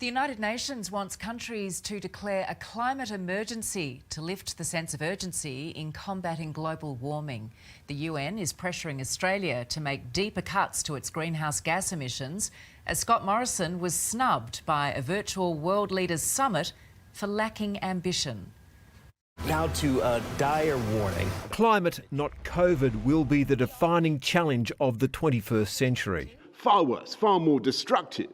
The United Nations wants countries to declare a climate emergency to lift the sense of urgency in combating global warming. The UN is pressuring Australia to make deeper cuts to its greenhouse gas emissions, as Scott Morrison was snubbed by a virtual World Leaders Summit for lacking ambition. Now to a dire warning. Climate, not COVID, will be the defining challenge of the 21st century. Far worse, far more destructive,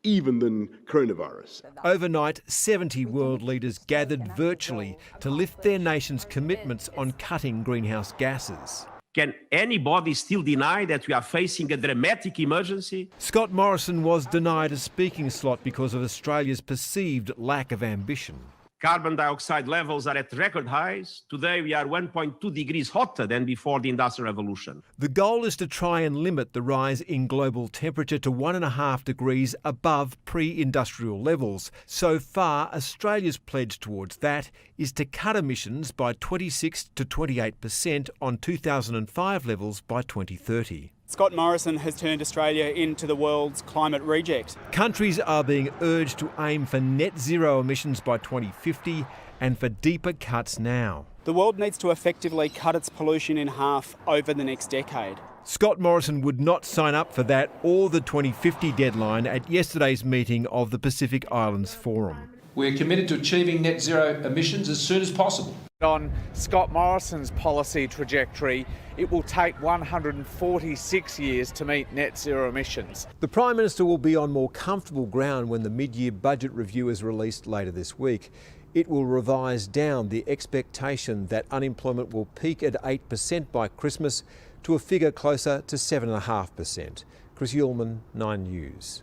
even than coronavirus. Overnight, 70 world leaders gathered virtually to lift their nations' commitments on cutting greenhouse gases. Can anybody still deny that we are facing a dramatic emergency? Scott Morrison was denied a speaking slot because of Australia's perceived lack of ambition. Carbon dioxide levels are at record highs. Today we are 1.2 degrees hotter than before the Industrial Revolution. The goal is to try and limit the rise in global temperature to 1.5 degrees above pre-industrial levels. So far, Australia's pledge towards that is to cut emissions by 26 to 28% on 2005 levels by 2030. Scott Morrison has turned Australia into the world's climate reject. Countries are being urged to aim for net zero emissions by 2050 and for deeper cuts now. The world needs to effectively cut its pollution in half over the next decade. Scott Morrison would not sign up for that or the 2050 deadline at yesterday's meeting of the Pacific Islands Forum. We're committed to achieving net zero emissions as soon as possible. On Scott Morrison's policy trajectory, it will take 146 years to meet net zero emissions. The Prime Minister will be on more comfortable ground when the mid-year budget review is released later this week. It will revise down the expectation that unemployment will peak at 8% by Christmas to a figure closer to 7.5%. Chris Ullman, 9 News.